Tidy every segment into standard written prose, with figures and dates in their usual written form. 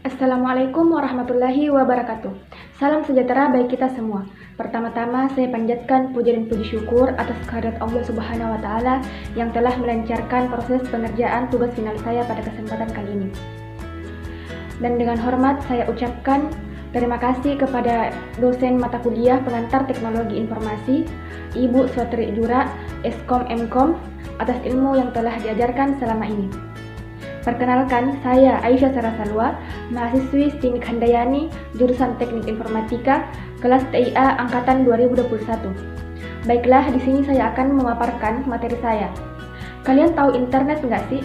Assalamualaikum warahmatullahi wabarakatuh. Salam sejahtera bagi kita semua. Pertama-tama saya panjatkan puja dan puji syukur atas kehadirat Allah Subhanahu wa taala yang telah melancarkan proses pengerjaan tugas final saya pada kesempatan kali ini. Dan dengan hormat saya ucapkan terima kasih kepada dosen mata kuliah pengantar teknologi informasi, Ibu Swatri Jura, Eskom Mkom, atas ilmu yang telah diajarkan selama ini. Perkenalkan, saya Aisyah Sarasalwa, mahasiswi STIMIK Handayani, jurusan Teknik Informatika, kelas TIA Angkatan 2021. Baiklah, di sini saya akan memaparkan materi saya. Kalian tahu internet nggak sih?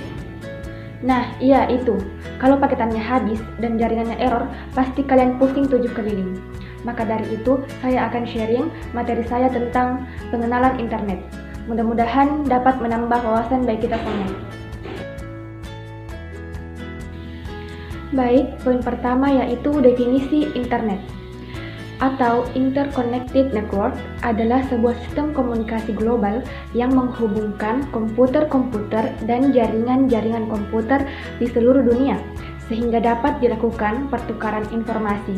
Nah, iya itu. Kalau paketannya habis dan jaringannya error, pasti kalian pusing 7 keliling. Maka dari itu, saya akan sharing materi saya tentang pengenalan internet. Mudah-mudahan dapat menambah wawasan bagi kita semua. Baik, poin pertama yaitu definisi internet. Atau Interconnected Network adalah sebuah sistem komunikasi global yang menghubungkan komputer-komputer dan jaringan-jaringan komputer di seluruh dunia, sehingga dapat dilakukan pertukaran informasi.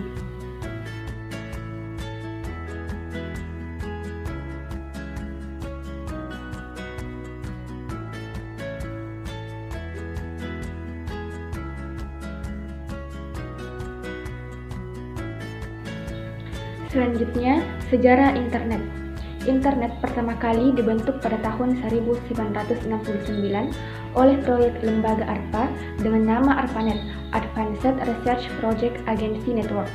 Selanjutnya, sejarah internet. Internet pertama kali dibentuk pada tahun 1969 oleh proyek lembaga ARPA dengan nama ARPANET, Advanced Research Project Agency Network,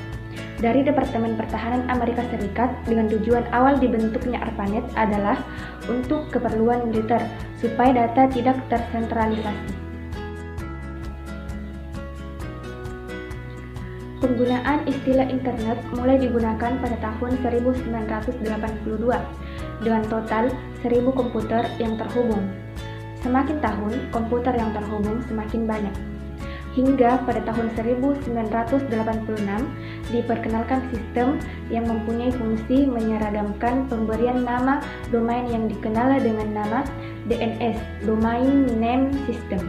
dari Departemen Pertahanan Amerika Serikat dengan tujuan awal dibentuknya ARPANET adalah untuk keperluan militer supaya data tidak tersentralisasi. Penggunaan istilah internet mulai digunakan pada tahun 1982 dengan total 1.000 komputer yang terhubung. Semakin tahun, komputer yang terhubung semakin banyak. Hingga pada tahun 1986 diperkenalkan sistem yang mempunyai fungsi menyeragamkan pemberian nama domain yang dikenal dengan nama DNS, Domain Name System.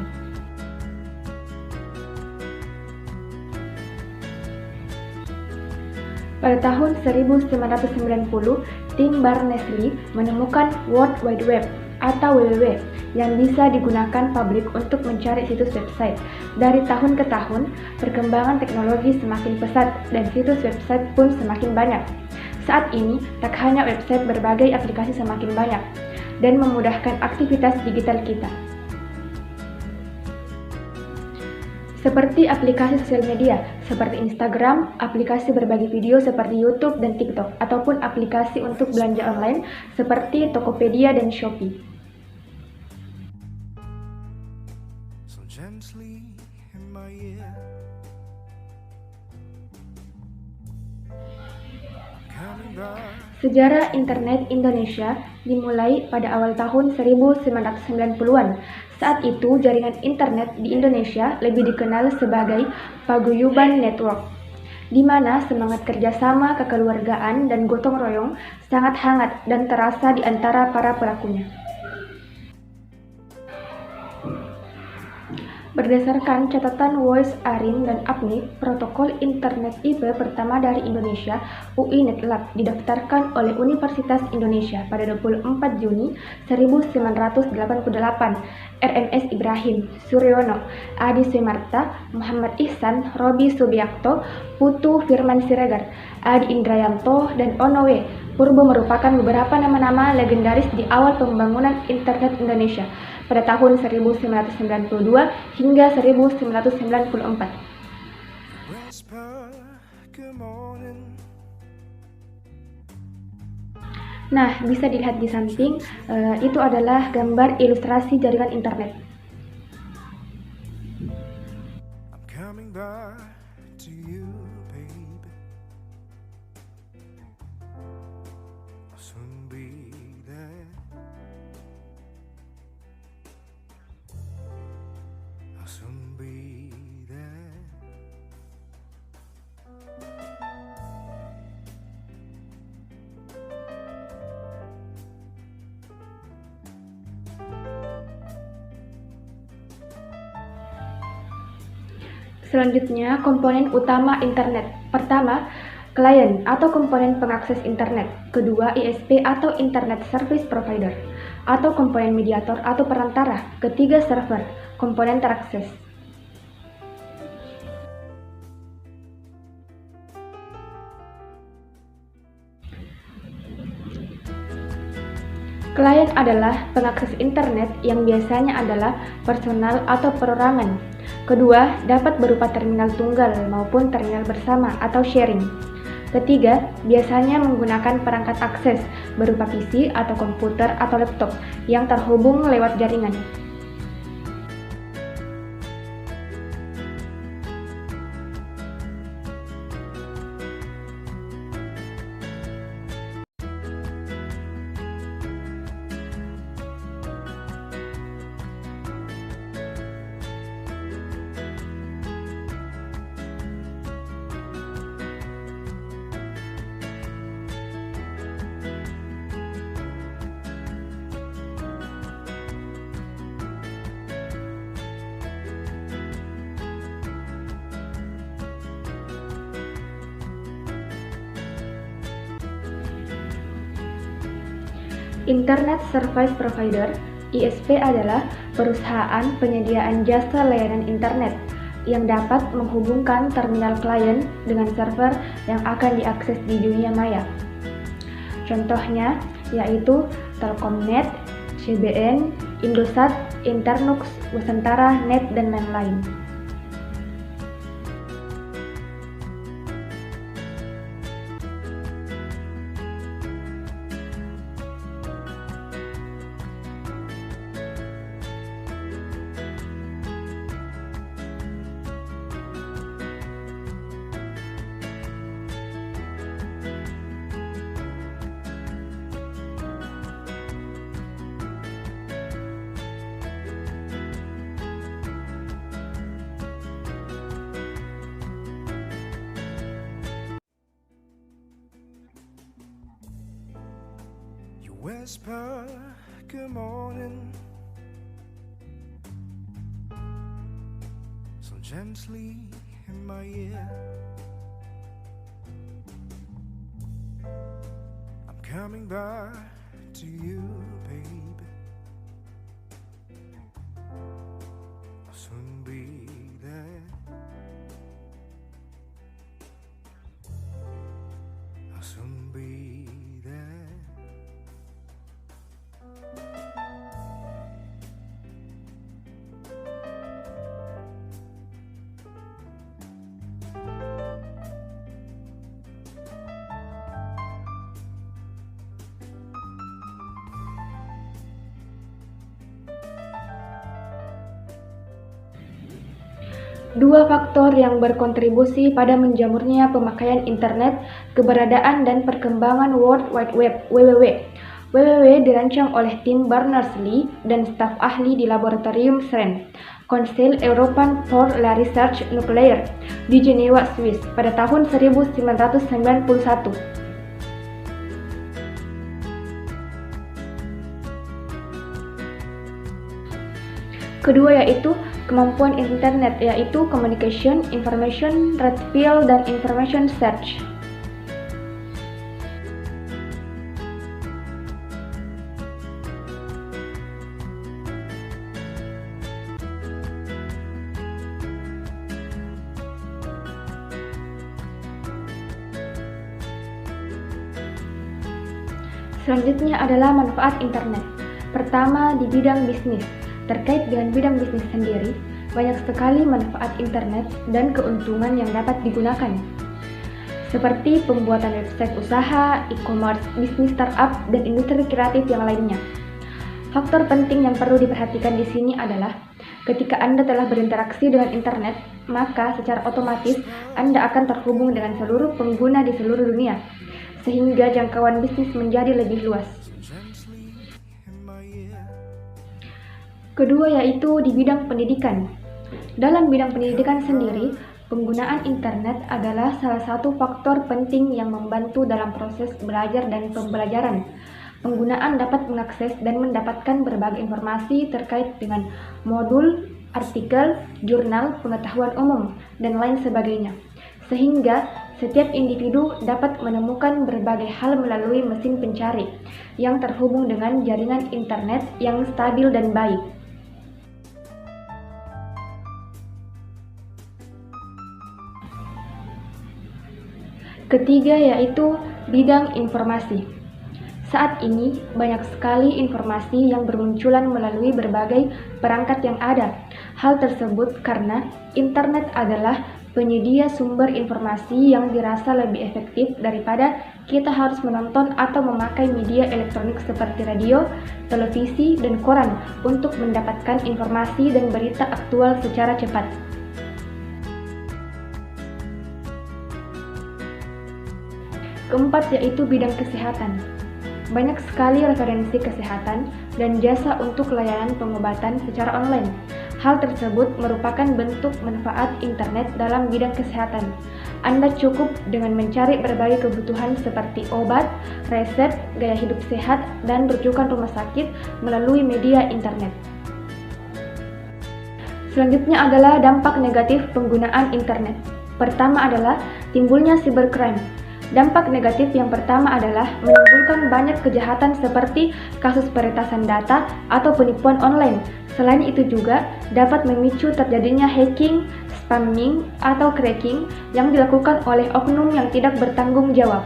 Pada tahun 1990, tim Berners-Lee menemukan World Wide Web atau WWW yang bisa digunakan publik untuk mencari situs website. Dari tahun ke tahun, perkembangan teknologi semakin pesat dan situs website pun semakin banyak. Saat ini, tak hanya website, berbagai aplikasi semakin banyak dan memudahkan aktivitas digital kita. Seperti aplikasi sosial media, seperti Instagram, aplikasi berbagi video seperti YouTube dan TikTok, ataupun aplikasi untuk belanja online seperti Tokopedia dan Shopee. Sejarah internet Indonesia dimulai pada awal tahun 1990-an. Saat itu, jaringan internet di Indonesia lebih dikenal sebagai paguyuban network, di mana semangat kerjasama, kekeluargaan, dan gotong royong sangat hangat dan terasa di antara para pelakunya. Berdasarkan catatan Wois Arin dan Apnik, protokol internet IP pertama dari Indonesia, UI Netlab, didaftarkan oleh Universitas Indonesia pada 24 Juni 1988. RMS Ibrahim, Suryono, Adi Sumarta, Muhammad Ihsan, Robi Subiakto, Putu Firman Siregar, Adi Indrayanto, dan Onowe Purbo merupakan beberapa nama-nama legendaris di awal pembangunan internet Indonesia pada tahun 1992 hingga 1994. Nah, bisa dilihat di samping, itu adalah gambar ilustrasi jaringan internet. Selanjutnya, komponen utama internet. Pertama, klien atau komponen pengakses internet. Kedua, ISP atau Internet Service Provider atau komponen mediator atau perantara. Ketiga, server, komponen terakses. Klien adalah pengakses internet yang biasanya adalah personal atau perorangan. Kedua, dapat berupa terminal tunggal maupun terminal bersama atau sharing. Ketiga, biasanya menggunakan perangkat akses berupa PC atau komputer atau laptop yang terhubung lewat jaringan. Internet Service Provider (ISP) adalah perusahaan penyediaan jasa layanan internet yang dapat menghubungkan terminal klien dengan server yang akan diakses di dunia maya. Contohnya yaitu Telkomnet, CBN, Indosat, Internux, Nusantara Net, dan lain-lain. Whisper, good morning, so gently in my ear. I'm coming back to you, babe. I'll soon be there. I'll soon be there. Dua faktor yang berkontribusi pada menjamurnya pemakaian internet, keberadaan dan perkembangan World Wide Web (WWW). WWW dirancang oleh tim Berners-Lee dan staf ahli di Laboratorium CERN, Conseil Européen pour la Recherche Nucléaire, di Jenewa, Swiss, pada tahun 1991. Kedua yaitu kemampuan internet, yaitu communication, information retrieval, dan information search. Selanjutnya adalah manfaat internet. Pertama, di bidang bisnis. Terkait dengan bidang bisnis sendiri, banyak sekali manfaat internet dan keuntungan yang dapat digunakan, seperti pembuatan website usaha, e-commerce, bisnis startup, dan industri kreatif yang lainnya. Faktor penting yang perlu diperhatikan di sini adalah ketika Anda telah berinteraksi dengan internet, maka secara otomatis Anda akan terhubung dengan seluruh pengguna di seluruh dunia, sehingga jangkauan bisnis menjadi lebih luas. Kedua yaitu di bidang pendidikan. Dalam bidang pendidikan sendiri, penggunaan internet adalah salah satu faktor penting yang membantu dalam proses belajar dan pembelajaran. Penggunaan dapat mengakses dan mendapatkan berbagai informasi terkait dengan modul artikel, jurnal, pengetahuan umum, dan lain sebagainya. Sehingga setiap individu dapat menemukan berbagai hal melalui mesin pencari yang terhubung dengan jaringan internet yang stabil dan baik. Ketiga yaitu bidang informasi. Saat ini banyak sekali informasi yang bermunculan melalui berbagai perangkat yang ada. Hal tersebut karena internet adalah penyedia sumber informasi yang dirasa lebih efektif daripada kita harus menonton atau memakai media elektronik seperti radio, televisi, dan koran untuk mendapatkan informasi dan berita aktual secara cepat. Keempat yaitu bidang kesehatan. Banyak sekali referensi kesehatan dan jasa untuk layanan pengobatan secara online. Hal tersebut merupakan bentuk manfaat internet dalam bidang kesehatan. Anda cukup dengan mencari berbagai kebutuhan seperti obat, resep, gaya hidup sehat, dan rujukan rumah sakit melalui media internet. Selanjutnya adalah dampak negatif penggunaan internet. Pertama adalah timbulnya cybercrime. Dampak negatif yang pertama adalah menimbulkan banyak kejahatan seperti kasus peretasan data atau penipuan online. Selain itu juga dapat memicu terjadinya hacking, spamming, atau cracking yang dilakukan oleh oknum yang tidak bertanggung jawab.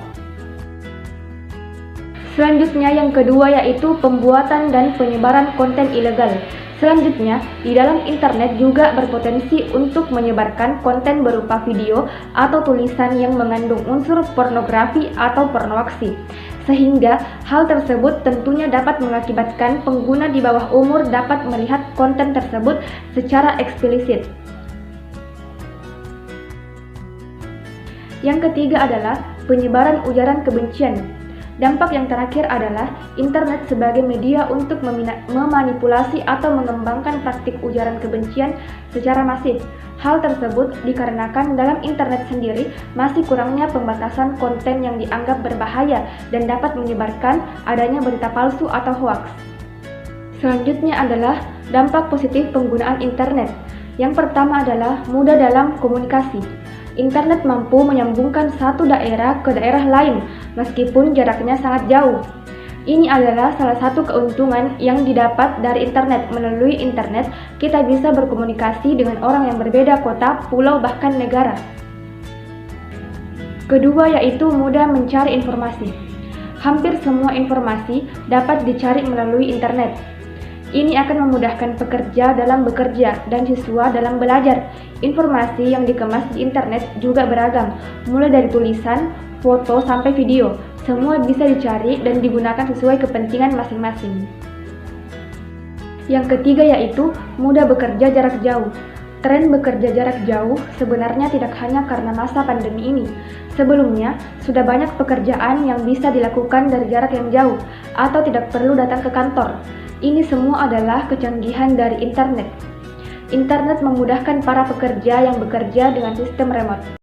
Selanjutnya yang kedua yaitu pembuatan dan penyebaran konten ilegal. Selanjutnya, di dalam internet juga berpotensi untuk menyebarkan konten berupa video atau tulisan yang mengandung unsur pornografi atau pornoaksi. Sehingga hal tersebut tentunya dapat mengakibatkan pengguna di bawah umur dapat melihat konten tersebut secara eksplisit. Yang ketiga adalah penyebaran ujaran kebencian. Dampak yang terakhir adalah internet sebagai media untuk memanipulasi atau mengembangkan praktik ujaran kebencian secara masif. Hal tersebut dikarenakan dalam internet sendiri masih kurangnya pembatasan konten yang dianggap berbahaya dan dapat menyebarkan adanya berita palsu atau hoaks. Selanjutnya adalah dampak positif penggunaan internet. Yang pertama adalah mudah dalam komunikasi. Internet mampu menyambungkan satu daerah ke daerah lain meskipun jaraknya sangat jauh. Ini adalah salah satu keuntungan yang didapat dari internet. Melalui internet, kita bisa berkomunikasi dengan orang yang berbeda kota, pulau, bahkan negara. Kedua yaitu mudah mencari informasi. Hampir semua informasi dapat dicari melalui internet. Ini akan memudahkan pekerja dalam bekerja dan siswa dalam belajar. Informasi yang dikemas di internet juga beragam, mulai dari tulisan, foto, sampai video. Semua bisa dicari dan digunakan sesuai kepentingan masing-masing. Yang ketiga yaitu mudah bekerja jarak jauh. Tren bekerja jarak jauh sebenarnya tidak hanya karena masa pandemi ini. Sebelumnya, sudah banyak pekerjaan yang bisa dilakukan dari jarak yang jauh atau tidak perlu datang ke kantor. Ini semua adalah kecanggihan dari internet. Internet memudahkan para pekerja yang bekerja dengan sistem remote.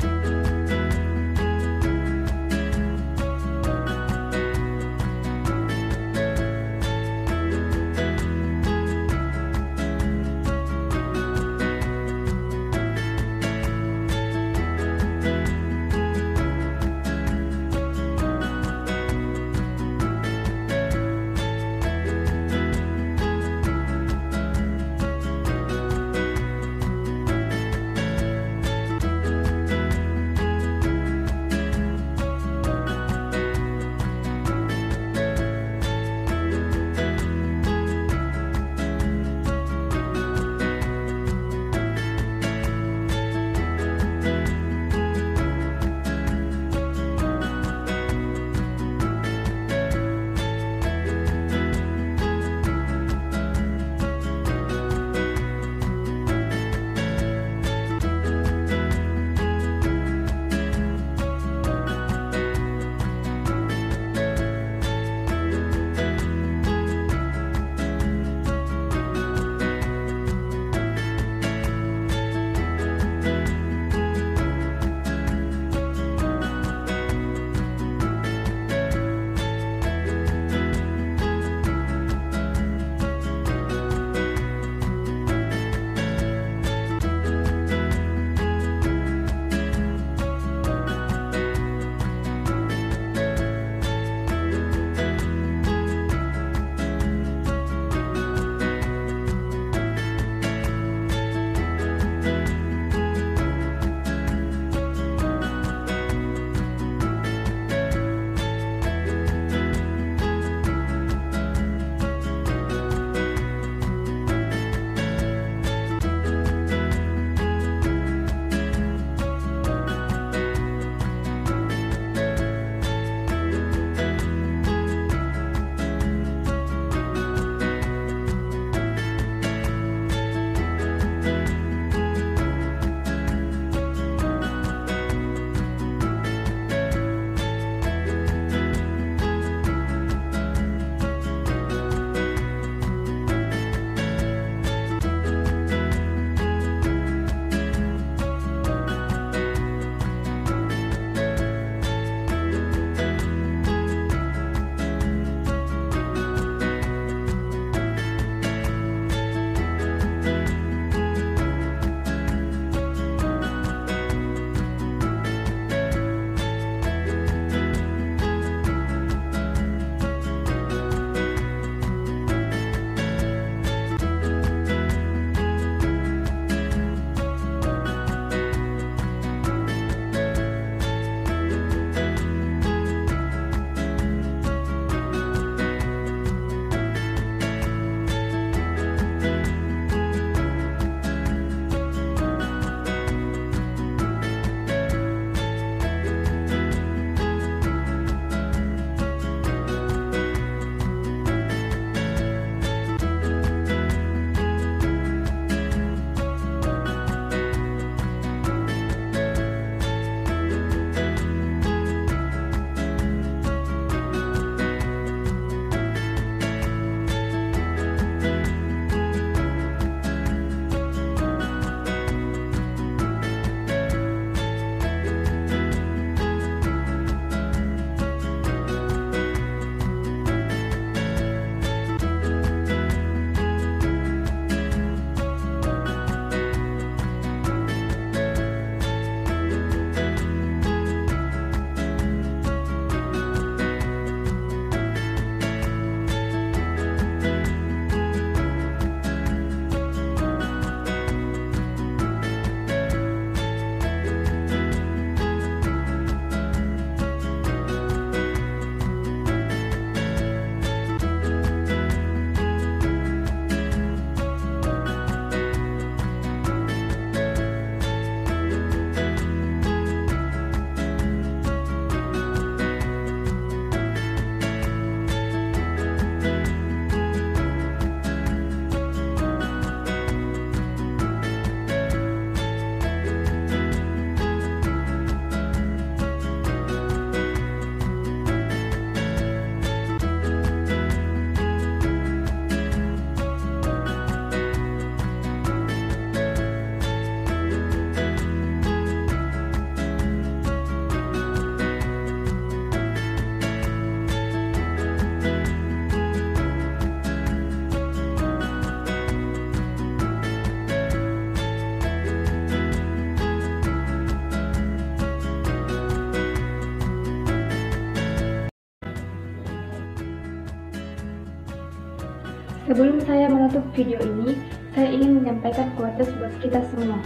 Sebelum saya menutup video ini, saya ingin menyampaikan quotes buat kita semua.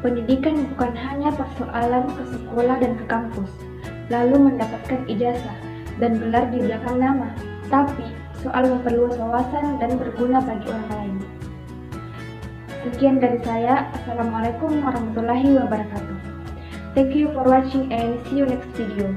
Pendidikan bukan hanya persoalan ke sekolah dan ke kampus, lalu mendapatkan ijazah dan gelar di belakang nama, tapi soal memperluas wawasan dan berguna bagi orang lain. Sekian dari saya. Assalamualaikum warahmatullahi wabarakatuh. Thank you for watching and see you next video.